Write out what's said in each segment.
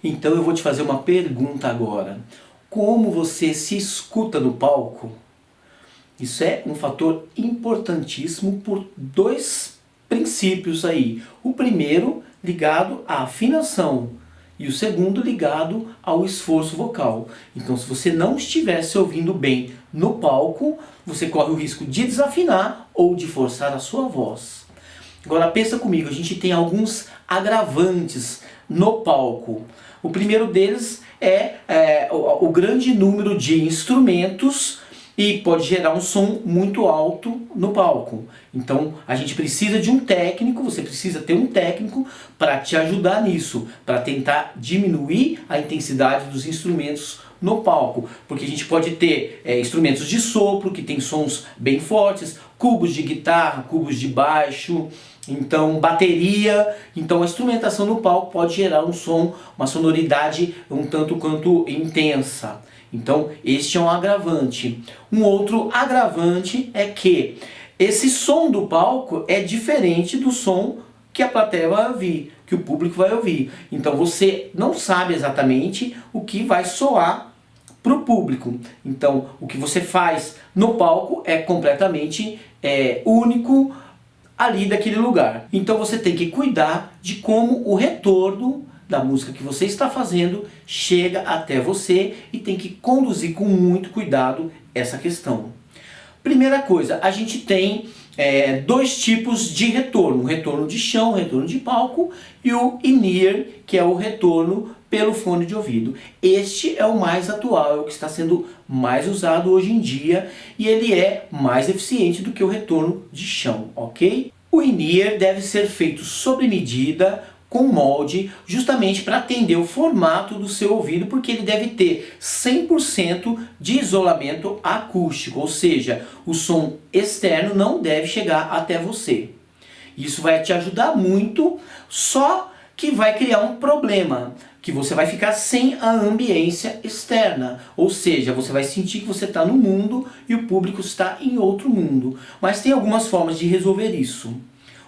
Então eu vou te fazer uma pergunta agora. Como você se escuta no palco? Isso é um fator importantíssimo por dois princípios aí. O primeiro ligado à afinação e o segundo ligado ao esforço vocal. Então, se você não estiver se ouvindo bem no palco, você corre o risco de desafinar ou de forçar a sua voz. Agora pensa comigo, a gente tem alguns agravantes no palco. O primeiro deles é o grande número de instrumentos e pode gerar um som muito alto no palco. Então a gente precisa de um técnico, você precisa ter um técnico para te ajudar nisso, para tentar diminuir a intensidade dos instrumentos no palco, porque a gente pode ter instrumentos de sopro que tem sons bem fortes, cubos de guitarra, cubos de baixo, então bateria, então a instrumentação no palco pode gerar um som, uma sonoridade um tanto quanto intensa. Então este é um agravante. Um outro agravante é que esse som do palco é diferente do som que a plateia vai ouvir, que o público vai ouvir. Então você não sabe exatamente o que vai soar para o público. Então o que você faz no palco é completamente único ali daquele lugar. Então você tem que cuidar de como o retorno da música que você está fazendo chega até você e tem que conduzir com muito cuidado essa questão. Primeira coisa, a gente tem dois tipos de retorno, o retorno de chão, o retorno de palco e o in-ear, que é o retorno pelo fone de ouvido. Este é o mais atual, é o que está sendo mais usado hoje em dia e ele é mais eficiente do que o retorno de chão, ok? O in-ear deve ser feito sob medida, com molde, justamente para atender o formato do seu ouvido, porque ele deve ter 100% de isolamento acústico, ou seja, o som externo não deve chegar até você. Isso vai te ajudar muito, só que vai criar um problema, que você vai ficar sem a ambiência externa, ou seja, você vai sentir que você está no mundo e o público está em outro mundo. Mas tem algumas formas de resolver isso.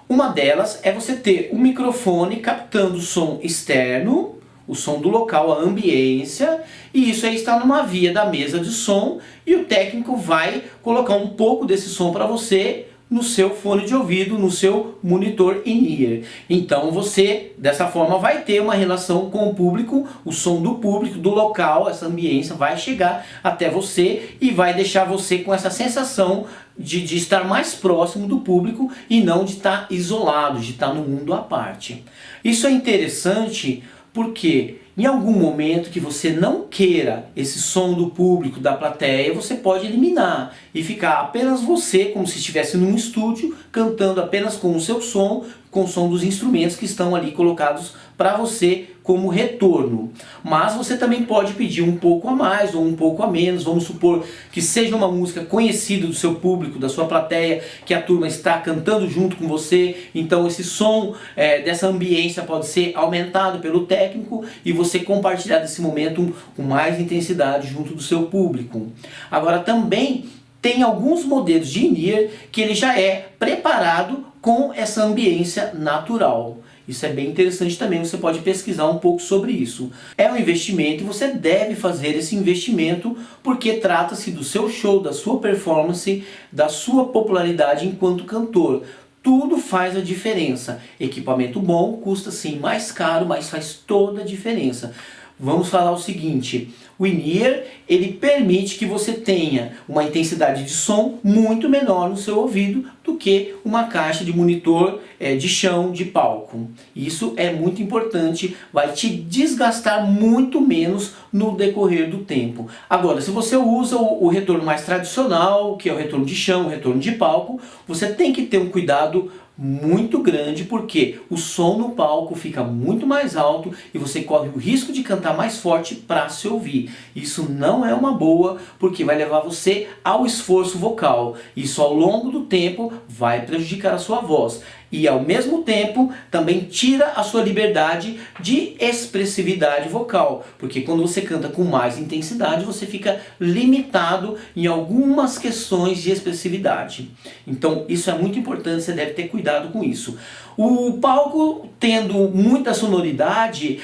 Uma delas é você ter um microfone captando o som externo, o som do local, a ambiência, e isso aí está numa via da mesa de som e o técnico vai colocar um pouco desse som para você no seu fone de ouvido, no seu monitor in-ear. Então você, dessa forma, vai ter uma relação com o público, o som do público, do local, essa ambiência vai chegar até você e vai deixar você com essa sensação de estar mais próximo do público e não de estar isolado, de estar no mundo à parte. Isso é interessante porque em algum momento que você não queira esse som do público, da plateia, você pode eliminar e ficar apenas você, como se estivesse num estúdio, cantando apenas com o seu som, com o som dos instrumentos que estão ali colocados para você como retorno. Mas você também pode pedir um pouco a mais ou um pouco a menos. Vamos supor que seja uma música conhecida do seu público, da sua plateia, que a turma está cantando junto com você. Então esse som dessa ambiência pode ser aumentado pelo técnico e você compartilhar desse momento com mais intensidade junto do seu público. Agora também tem alguns modelos de in-ear que ele já é preparado com essa ambiência natural. Isso é bem interessante também, você pode pesquisar um pouco sobre isso. É um investimento e você deve fazer esse investimento porque trata-se do seu show, da sua performance, da sua popularidade enquanto cantor. Tudo faz a diferença. Equipamento bom custa sim mais caro, mas faz toda a diferença. Vamos falar o seguinte, o in-ear ele permite que você tenha uma intensidade de som muito menor no seu ouvido do que uma caixa de monitor de chão, de palco. Isso é muito importante, vai te desgastar muito menos no decorrer do tempo. Agora, se você usa o retorno mais tradicional, que é o retorno de chão, o retorno de palco, você tem que ter um cuidado muito grande porque o som no palco fica muito mais alto e você corre o risco de cantar mais forte para se ouvir. Isso não é uma boa porque vai levar você ao esforço vocal. Isso ao longo do tempo vai prejudicar a sua voz. e ao mesmo tempo também tira a sua liberdade de expressividade vocal, porque quando você canta com mais intensidade você fica limitado em algumas questões de expressividade. Então isso é muito importante, você deve ter cuidado com isso. O palco tendo muita sonoridade,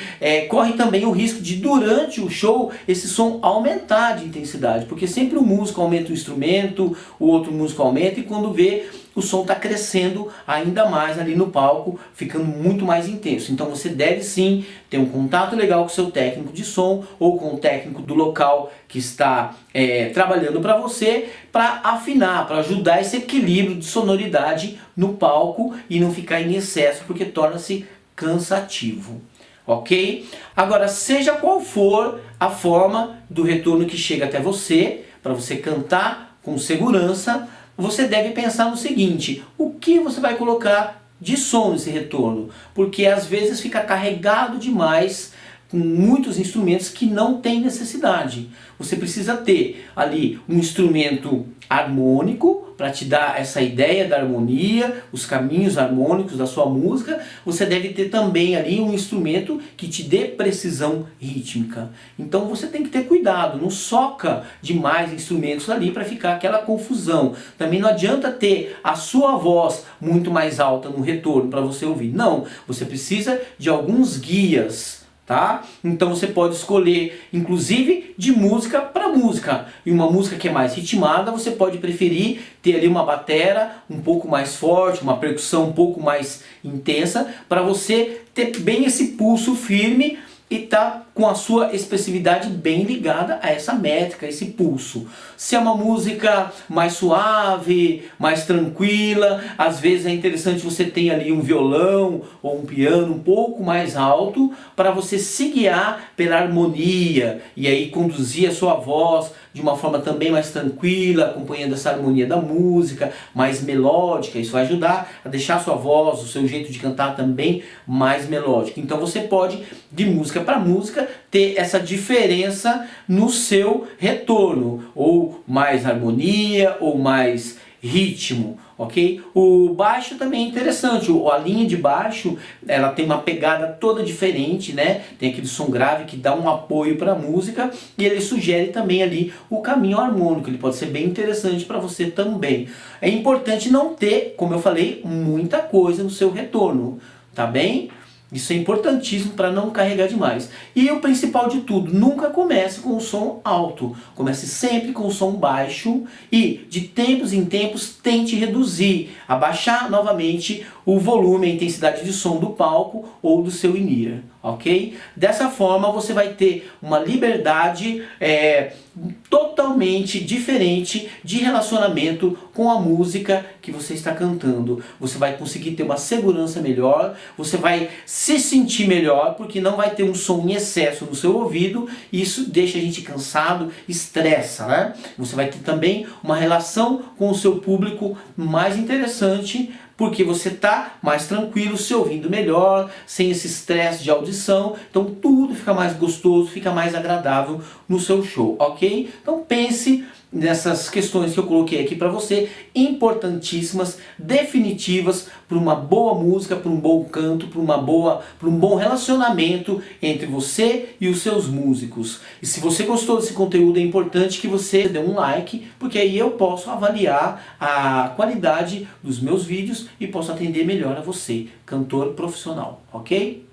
corre também o risco de durante o show esse som aumentar de intensidade, porque sempre o músico aumenta o instrumento, o outro músico aumenta, e quando vê o som está crescendo ainda mais ali no palco, ficando muito mais intenso. Então você deve sim ter um contato legal com o seu técnico de som ou com o técnico do local que está trabalhando para você, para afinar, para ajudar esse equilíbrio de sonoridade no palco e não ficar em excesso, porque torna-se cansativo. Ok? Agora, seja qual for a forma do retorno que chega até você, para você cantar com segurança, você deve pensar no seguinte: o que você vai colocar de som nesse retorno? Porque às vezes fica carregado demais com muitos instrumentos que não tem necessidade. Você precisa ter ali um instrumento harmônico para te dar essa ideia da harmonia, os caminhos harmônicos da sua música. Você deve ter também ali um instrumento que te dê precisão rítmica. Então você tem que ter cuidado, não soca demais instrumentos ali para ficar aquela confusão. Também não adianta ter a sua voz muito mais alta no retorno para você ouvir. Não, você precisa de alguns guias. Tá? Então você pode escolher, inclusive, de música para música. E uma música que é mais ritmada, você pode preferir ter ali uma batera um pouco mais forte, uma percussão um pouco mais intensa, para você ter bem esse pulso firme e tá com a sua expressividade bem ligada a essa métrica, esse pulso. Se é uma música mais suave, mais tranquila, às vezes é interessante você ter ali um violão ou um piano um pouco mais alto para você se guiar pela harmonia e aí conduzir a sua voz de uma forma também mais tranquila, acompanhando essa harmonia da música, mais melódica. Isso vai ajudar a deixar a sua voz, o seu jeito de cantar também mais melódico. Então você pode, de música para música, ter essa diferença no seu retorno, ou mais harmonia, ou mais ritmo, ok? O baixo também é interessante, a linha de baixo, ela tem uma pegada toda diferente, né? Tem aquele som grave que dá um apoio para a música, e ele sugere também ali o caminho harmônico, ele pode ser bem interessante para você também. É importante não ter, como eu falei, muita coisa no seu retorno, tá bem? Isso é importantíssimo para não carregar demais. E o principal de tudo, nunca comece com o som alto. Comece sempre com o som baixo e, de tempos em tempos, tente reduzir, abaixar novamente o volume, a intensidade de som do palco ou do seu in-ear, ok? Dessa forma você vai ter uma liberdade totalmente diferente de relacionamento com a música que você está cantando. Você vai conseguir ter uma segurança melhor, você vai se sentir melhor, porque não vai ter um som em excesso no seu ouvido, e isso deixa a gente cansado, estressa, né? Você vai ter também uma relação com o seu público mais interessante, porque você está mais tranquilo, se ouvindo melhor, sem esse estresse de audição, então tudo fica mais gostoso, fica mais agradável no seu show, ok? Então pense nessas questões que eu coloquei aqui para você, importantíssimas, definitivas para uma boa música, para um bom canto, para um bom relacionamento entre você e os seus músicos. E se você gostou desse conteúdo, é importante que você dê um like, porque aí eu posso avaliar a qualidade dos meus vídeos e posso atender melhor a você, cantor profissional, ok?